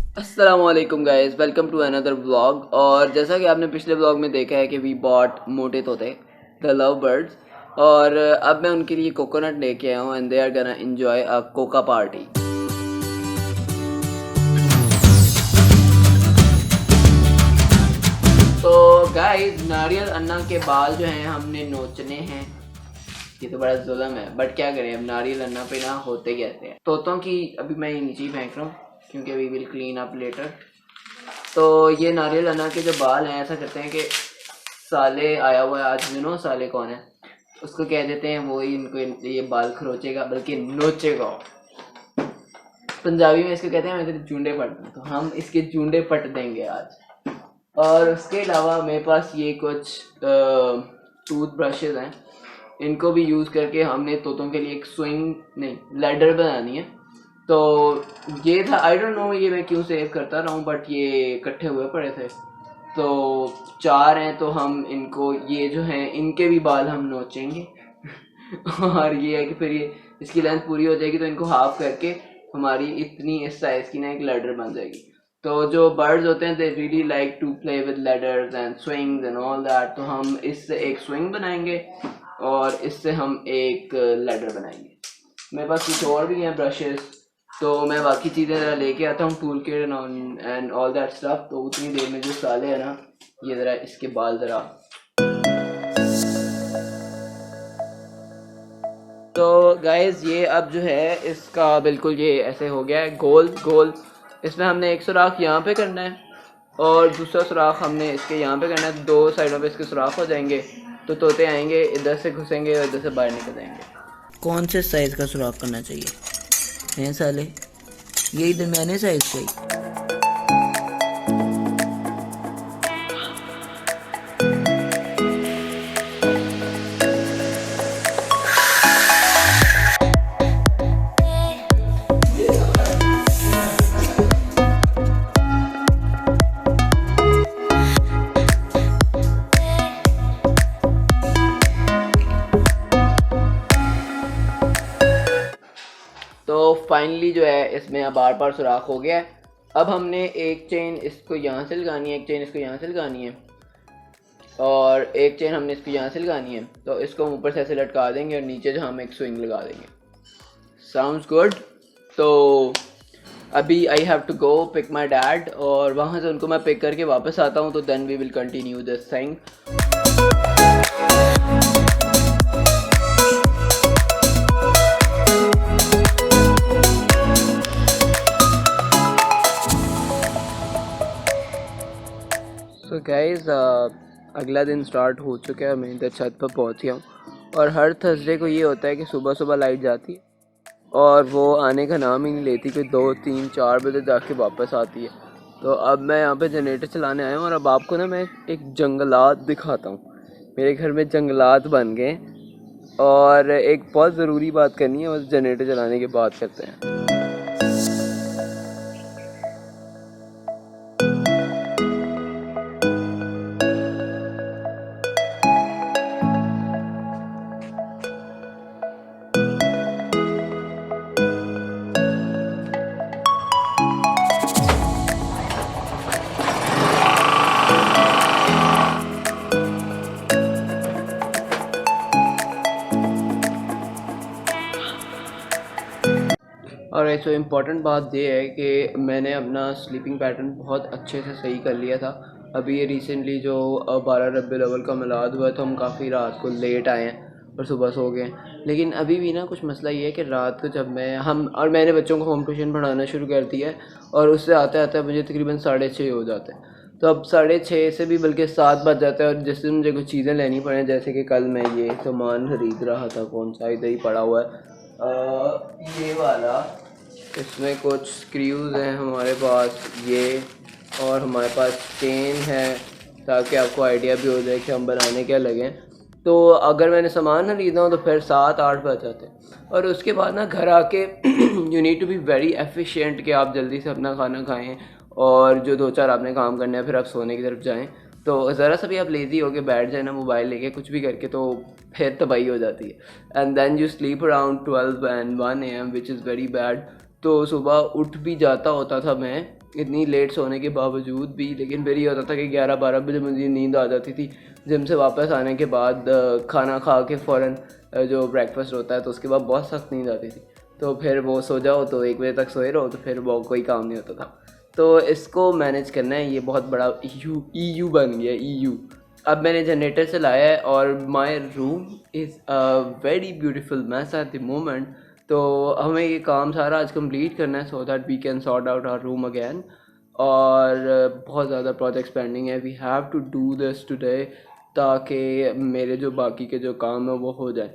अस्सलामुअलैकुम guys, welcome to another vlog. और जैसा कि आपने पिछले व्लॉग में देखा है कि वी बॉट मोटे तोते द लव बर्ड्स, और अब मैं उनके लिए कोकोनट लेके आया हूँ and they are gonna enjoy a coca party. तो गाइस, नारियल अन्ना के बाल जो हैं हमने नोचने हैं। ये तो बड़ा जुल्म है, बट क्या करें, अब नारियल अन्ना पे ना होते कहते हैं। तोतों की अभी मैं नीचे ही फेंक रहा हूँ क्योंकि we will clean up later. तो ये नारियल अन्ना के जो बाल हैं, ऐसा करते हैं कि साले आया हुआ है आज, साले कौन है उसको कह देते हैं, वो ही इनको ये बाल खरोचेगा बल्कि नोचेगा। पंजाबी में इसको कहते हैं मैं तेरे जूंडे पट दूं, तो हम इसके जूंडे पट देंगे आज। और उसके अलावा मेरे पास ये कुछ टूथ ब्रशेज हैं, इनको भी यूज़ करके हमने तोतों के लिए एक स्विंग नहीं लैडर बनानी है। तो ये था, आई डोंट नो ये मैं क्यों सेव करता रहा हूँ, बट ये इकट्ठे हुए पड़े थे तो 4 हैं, तो हम इनको ये जो हैं इनके भी बाल हम नोचेंगे। और ये है कि फिर ये इसकी लेंथ पूरी हो जाएगी तो इनको हाफ करके हमारी इतनी इस साइज़ की ना एक लैडर बन जाएगी। तो जो बर्ड्स होते हैं they really like to play with ladders and swings and all that, तो हम इससे एक स्विंग बनाएंगे और इससे हम एक लैडर बनाएंगे। मेरे पास कुछ और भी हैं ब्रशेस, तो मैं बाकी चीज़ें ज़रा लेके आता हूँ, tool kit and all that stuff. तो उतनी देर में जो साले है ना, ये ज़रा इसके बाल ज़रा। तो गाइस, ये अब जो है इसका बिल्कुल ये ऐसे हो गया है गोल गोल। इसमें हमने एक सुराख यहाँ पे करना है और दूसरा सुराख हमने इसके यहाँ पे करना है। 2 साइडों पे इसके सुराख हो जाएंगे तो तोते आएंगे, इधर से घुसेंगे और इधर से बाहर निकल जाएंगे। कौन से साइज़ का सुराख करना चाहिए हैं साले? यही दरमियाने साइज़ का ही। तो फाइनली जो है इसमें अब बार बार सुराख हो गया है। अब हमने एक चेन इसको यहाँ से लगानी है, एक चेन इसको यहाँ से लगानी है और एक चेन हमने इसको यहाँ से लगानी है। तो इसको हम ऊपर से ऐसे लटका देंगे और नीचे जो हम एक स्विंग लगा देंगे। Sounds good. तो अभी I have to go pick my dad और वहाँ से उनको मैं पिक करके वापस आता हूँ, तो then we will continue this thing. So guys, अगला दिन स्टार्ट हो चुका है, मैं इधर छत पर पहुँच गया हूँ। और हर थर्सडे को ये होता है कि सुबह सुबह लाइट जाती है और वो आने का नाम ही नहीं लेती, कोई 2 3 4 बजे जाके वापस आती है। तो अब मैं यहाँ पे जनरेटर चलाने आया हूँ और अब आपको ना मैं एक जंगलात दिखाता हूँ। मेरे घर में जंगलात बन गए और एक बहुत ज़रूरी बात करनी है, बस जनरेटर चलाने के बाद करते हैं। और सो इम्पॉर्टेंट बात ये है कि मैंने अपना स्लीपिंग पैटर्न बहुत अच्छे से सही कर लिया था। अभी ये रिसेंटली जो 12 रबीउल अव्वल का मिलाद हुआ तो हम काफ़ी रात को लेट आए हैं और सुबह सो गए। लेकिन अभी भी ना कुछ मसला ये है कि रात को जब मैंने बच्चों को होम ट्यूशन पढ़ाना शुरू कर दिया है और उससे आते आते मुझे तकरीबन 6:30 हो जाते हैं। तो अब 6:30 से भी बल्कि 7 बज जाता है और जिससे मुझे कुछ चीज़ें लेनी पड़े, जैसे कि कल मैं ये सामान खरीद रहा था, कौन सा इधर ही पड़ा हुआ है ये वाला। इसमें कुछ स्क्रूज़ हैं हमारे पास ये, और हमारे पास चेन है ताकि आपको आइडिया भी हो जाए कि हम बनाने क्या लगे। तो अगर मैंने सामान खरीदा हो तो फिर 7-8 बज जाते हैं। और उसके बाद ना घर आके you need to be very efficient कि आप जल्दी से अपना खाना खाएं और जो 2-4 आपने काम करने हैं फिर आप सोने की तरफ जाएं। तो ज़रा सा भी आप लेज़ी होके बैठ जाए ना मोबाइल लेके कुछ भी करके, तो फिर तबाही हो जाती है। And then you sleep around 12 and 1 AM which is very bad. तो सुबह उठ भी जाता होता था मैं इतनी लेट सोने के बावजूद भी, लेकिन फिर ये होता था कि 11-12 बजे मुझे नींद आ जाती थी। जिम से वापस आने के बाद खाना खा के फ़ौरन जो ब्रेकफास्ट होता है तो उसके बाद बहुत सख्त नींद आती थी। तो फिर वो सो जाओ तो 1 बजे तक सोए रहो, तो फिर वो कोई काम नहीं होता था। तो इसको मैनेज करना है, ये बहुत बड़ा ईयू बन गया ईयू। अब मैंने जनरेटर से लाया है और my room is a very beautiful mess at the moment. तो हमें ये काम सारा आज कंप्लीट करना है so that we can sort out our room again. और बहुत ज़्यादा प्रोजेक्ट्स पेंडिंग है, we have to do this today ताकि मेरे जो बाकी के जो काम है वो हो जाए।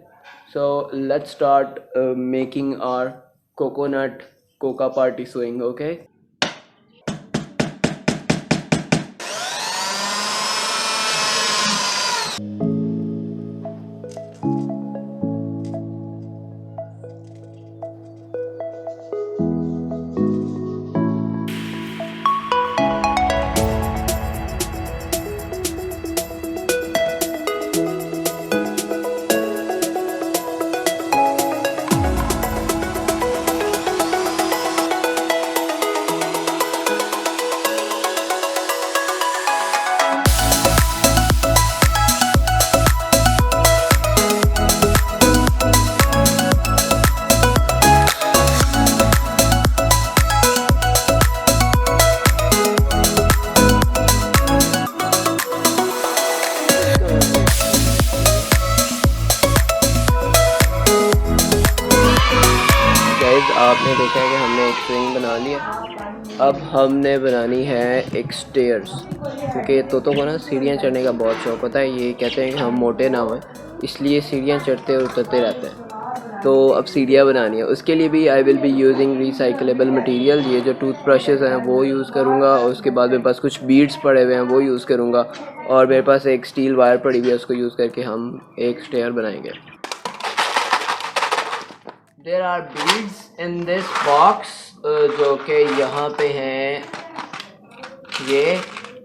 So let's start making our coconut coca party swing. Okay, आपने देखा है कि हमने एक स्विंग बना लिया। अब हमने बनानी है एक स्टेयर्स, क्योंकि तोतों को ना सीढ़ियाँ चढ़ने का बहुत शौक होता है। ये कहते हैं कि हम मोटे ना हों, इसलिए सीढ़ियाँ चढ़ते और उतरते रहते हैं। तो अब सीढ़ियाँ बनानी है, उसके लिए भी I will be using recyclable material. ये जो टूथ ब्रशेज़ हैं वो यूज़ करूँगा, और उसके बाद मेरे पास कुछ बीड्स पड़े हुए हैं वो यूज़ करूँगा, और मेरे पास एक स्टील वायर पड़ी हुई है, उसको यूज़ करके हम एक स्टेयर बनाएंगे। There are beads in this box जो कि यहाँ पे हैं, ये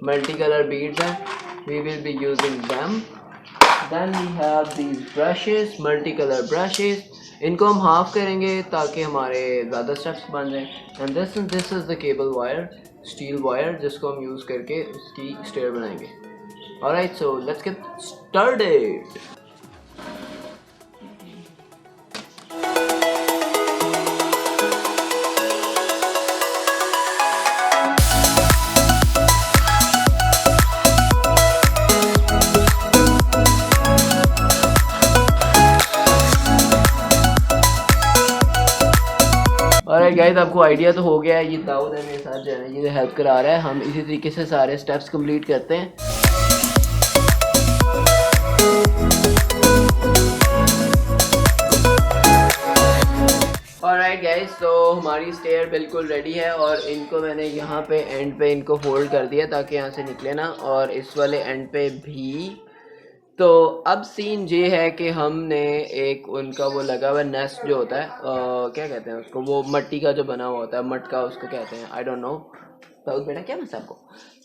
मल्टी कलर beads हैं, we will be using them. Then we have these brushes, multi color brushes. इनको हम हाफ करेंगे ताकि हमारे ज़्यादा स्टेप्स बन जाएं। And this is the cable wire, steel wire, जिसको हम यूज़ करके उसकी स्टेयर बनाएंगे। Alright, so let's get started. और गाइस आपको आइडिया तो हो गया है। ये दाऊद है मेरे साथ जो है ये हेल्प करा रहा है। हम इसी तरीके से सारे स्टेप्स कंप्लीट करते हैं। ऑलराइट गाइस, तो हमारी स्टेयर बिल्कुल रेडी है और इनको मैंने यहाँ पे एंड पे इनको फोल्ड कर दिया ताकि यहाँ से निकले ना, और इस वाले एंड पे भी। तो अब सीन ये है कि हमने एक उनका वो लगा हुआ नेस्ट जो होता है, क्या कहते हैं उसको, वो मिट्टी का जो बना हुआ होता है, मटका उसको कहते हैं, आई डोंट नो। तो बेटा क्या मसा आपको,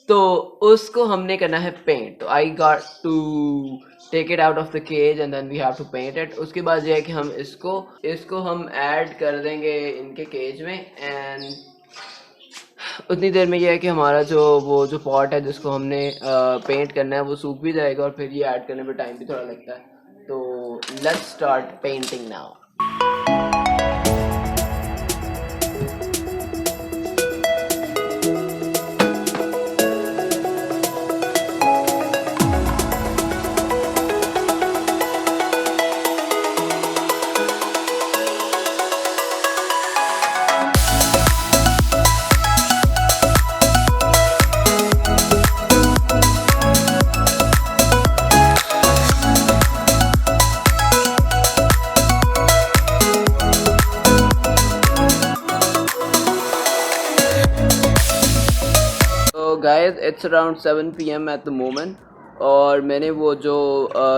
तो उसको हमने करना है पेंट। तो I got to take it out of the cage and then we have to paint it. उसके बाद ये है कि हम इसको हम ऐड कर देंगे इनके केज में, एंड उतनी देर में ये है कि हमारा जो पॉट है जिसको हमने पेंट करना है वो सूख भी जाएगा, और फिर ये ऐड करने में टाइम भी थोड़ा लगता है। तो let's start painting now. Guys it's around 7 PM eight the moment, और मैंने वो जो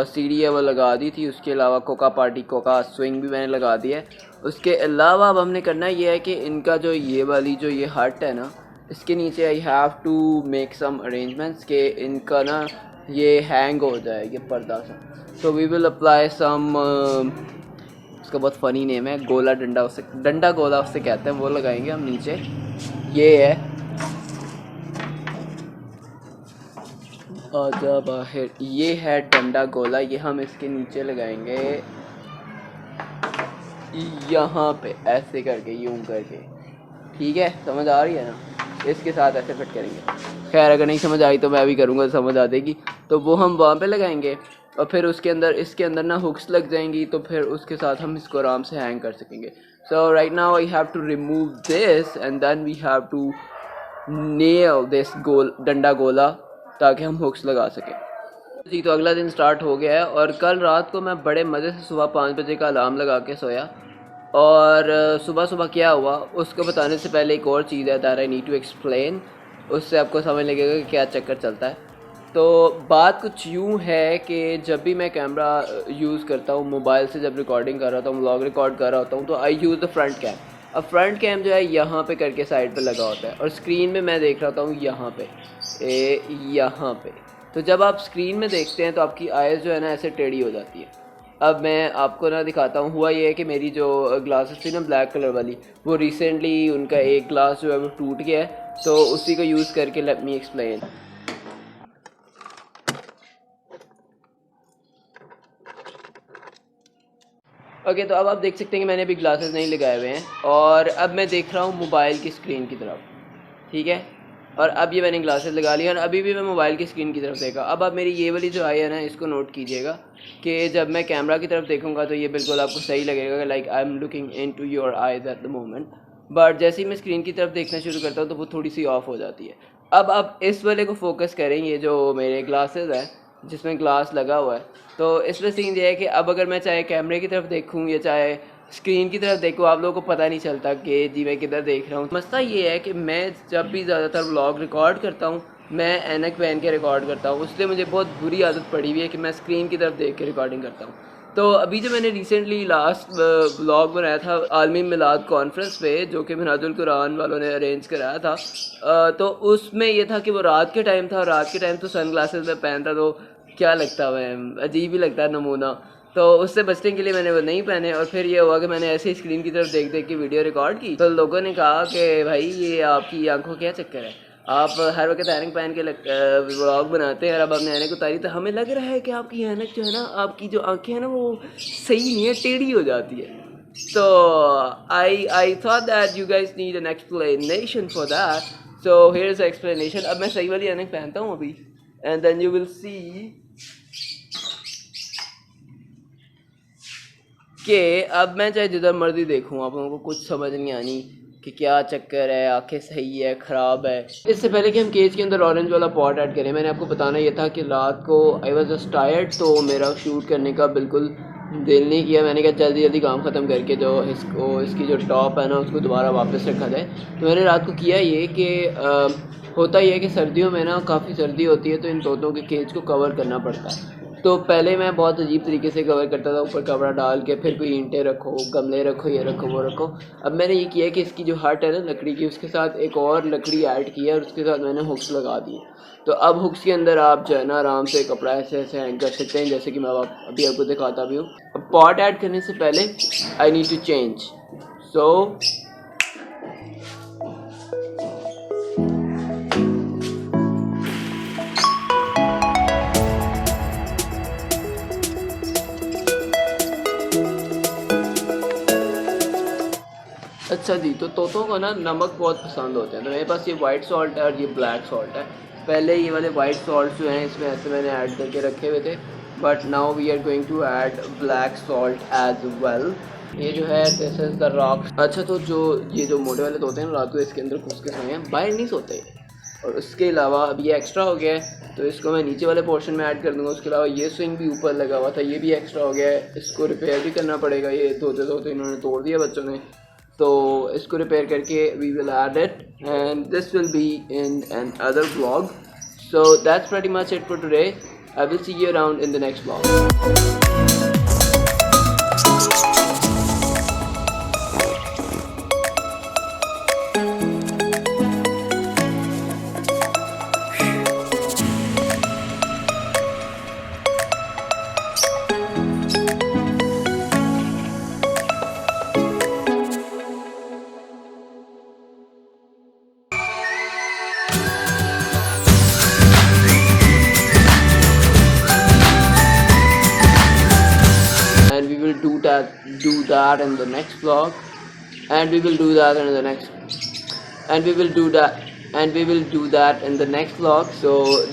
सीढ़ी है वो लगा दी थी। उसके अलावा कोका स्विंग भी मैंने लगा दिया है। उसके अलावा अब हमने करना ये है कि इनका जो ये हट है ना, इसके नीचे I have to make some arrangements के इनका ना ये हैंग हो जाए ये पर्दा सा। So we will apply some उसका बहुत फ़नी नेम है, गोला डंडा, उससे डंडा गोला उससे कहते हैं, वो लगाएंगे हम नीचे। ये है, आजा बाहर, ये है डंडा गोला, ये हम इसके नीचे लगाएंगे यहाँ पे ऐसे करके, यूं करके। ठीक है, समझ आ रही है ना? इसके साथ ऐसे फिट करेंगे। खैर अगर नहीं समझ आई तो मैं भी करूँगा, समझ आ जाएगी। तो वो हम वहाँ पे लगाएंगे और फिर उसके अंदर, इसके अंदर ना हुक्स लग जाएंगी, तो फिर उसके साथ हम इसको आराम से हैंग कर सकेंगे। So right now I have to remove this and then we have to nail this डंडा गोला, ताकि हम हुक्स लगा सकें। जी, तो अगला दिन स्टार्ट हो गया है और कल रात को मैं बड़े मज़े से सुबह 5 बजे का अलार्म लगा के सोया। और सुबह सुबह क्या हुआ उसको बताने से पहले एक और चीज़ है that I need to explain, उससे आपको समझ लगेगा कि क्या चक्कर चलता है। तो बात कुछ यूँ है कि जब भी मैं कैमरा यूज़ करता हूँ, मोबाइल से जब रिकॉर्डिंग कर रहा होता हूँ, व्लॉग रिकॉर्ड कर रहा होता हूँ, तो आई यूज़ द फ्रंट कैम। अब फ्रंट कैम जो है यहाँ पे करके साइड पे लगा होता है और स्क्रीन में मैं देख रहा हूँ यहाँ पे, यहाँ पे। तो जब आप स्क्रीन में देखते हैं तो आपकी आइज़ जो है ना ऐसे टेढ़ी हो जाती है। अब मैं आपको ना दिखाता हूँ। हुआ ये है कि मेरी जो ग्लासेस थी ना ब्लैक कलर वाली, वो रिसेंटली उनका एक ग्लास जो है वो टूट गया है, तो उसी को यूज़ करके लेट मी एक्सप्लेन। ओके, तो अब आप देख सकते हैं कि मैंने अभी ग्लासेस नहीं लगाए हुए हैं और अब मैं देख रहा हूँ मोबाइल की स्क्रीन की तरफ। ठीक है, और अब ये मैंने ग्लासेस लगा लिया और अभी भी मैं मोबाइल की स्क्रीन की तरफ देखा। अब आप मेरी ये वाली जो आई है ना, इसको नोट कीजिएगा कि जब मैं कैमरा की तरफ देखूंगा तो ये बिल्कुल आपको सही लगेगा, like I am looking into your eyes eight the moment. But जैसे ही मैं स्क्रीन की तरफ देखना शुरू करता हूँ तो वो थोड़ी सी ऑफ हो जाती है। अब आप इस वाले को फोकस करें, ये जो मेरे ग्लासेस है जिसमें ग्लास लगा हुआ है, तो इसमें सीन ये है कि अब अगर मैं चाहे कैमरे की तरफ देखूँ या चाहे स्क्रीन की तरफ देखो, आप लोगों को पता नहीं चलता कि जी मैं किधर देख रहा हूँ। मसला ये है कि मैं जब भी ज़्यादातर व्लॉग रिकॉर्ड करता हूँ मैं ऐनक पहन के रिकॉर्ड करता हूँ, उसलिए मुझे बहुत बुरी आदत पड़ी हुई है कि मैं स्क्रीन की तरफ देख के रिकॉर्डिंग करता हूँ। तो अभी जो मैंने रिसेंटली लास्ट व्लॉग बनाया था आलमी मिलाद कॉन्फ्रेंस पे, जो कि मिनाजुल कुरान वालों ने अरेंज कराया था, तो उसमें ये था कि वो रात के टाइम था और रात के टाइम तो सन ग्लासेस में पहनता तो क्या लगता है, अजीब ही लगता है नमूना। तो उससे बचने के लिए मैंने वो नहीं पहने और फिर ये हुआ कि मैंने ऐसे ही स्क्रीन की तरफ देख देख के वीडियो रिकॉर्ड की। तो लोगों ने कहा कि भाई ये आपकी आंखों क्या चक्कर है, आप हर वक्त ऐनक पहन के व्लॉग बनाते हैं और अब आपने ऐनक उतारी, तो हमें लग रहा है कि आपकी ऐनक जो है ना, आपकी जो आंखें हैं ना वो सही नहीं है, टेढ़ी हो जाती है। तो I thought that you guys need an explanation for that, so here is explanation. अब मैं सही वाली ऐनक पहनता हूँ अभी and then you will see कि अब मैं चाहे जिधर मर्जी देखूँ आप लोगों को कुछ समझ नहीं आनी कि क्या चक्कर है, आंखें सही है ख़राब है। इससे पहले कि हम केज के अंदर ऑरेंज वाला पॉट ऐड करें, मैंने आपको बताना ये था कि रात को आई वॉज जस्ट टायर्ड, तो मेरा शूट करने का बिल्कुल दिल नहीं किया। मैंने कहा जल्दी जल्दी काम ख़त्म करके जो इसकी जो टॉप है ना उसको दोबारा वापस रखा जाए। तो मैंने रात को किया ये कि होता ही है कि सर्दियों में ना काफ़ी सर्दी होती है तो इन तोतों के केज को कवर करना पड़ता है। तो पहले मैं बहुत अजीब तरीके से कवर करता था, ऊपर कपड़ा डाल के, फिर कोई ईंटें रखो, गमले रखो, ये रखो वो रखो। अब मैंने ये किया कि इसकी जो हट है ना लकड़ी की, उसके साथ एक और लकड़ी ऐड की है और उसके साथ मैंने हुक्स लगा दिए। तो अब हुक्स के अंदर आप जो है ना आराम से कपड़ा ऐसे ऐसे हैंग कर सकते हैं, जैसे कि मैं अभी आपको दिखाता भी हूँ। अब पॉट ऐड करने से पहले आई नीड टू चेंज, सो अच्छा जी, तो तोतों को ना नमक बहुत पसंद होते हैं, तो मेरे पास ये वाइट सॉल्ट है और ये ब्लैक सॉल्ट है। पहले ये वाले वाइट सॉल्ट जो हैं इसमें ऐसे मैंने ऐड करके रखे हुए थे, but now we are going to add black salt as well. ये जो है दिस इज़ द रॉक। अच्छा, तो जो ये जो मोटे वाले तोते हैं रात को इसके अंदर घुस के सोए हैं, बाहर नहीं सोते। और उसके अलावा अब ये एक्स्ट्रा हो गया है तो इसको मैं नीचे वाले पोर्शन में ऐड कर दूँगा। उसके अलावा ये स्विंग भी ऊपर लगा हुआ था, ये भी एक्स्ट्रा हो गया है, इसको रिपेयर भी करना पड़ेगा। ये धोते धोते इन्होंने तोड़ दिया बच्चों ने, तो इसको रिपेयर करके we will add it and this will be in another vlog. So that's pretty much it for today. I will see you around in the next vlog. will do that in the next vlog, and we will do that in the next, and we will do that in the next vlog. So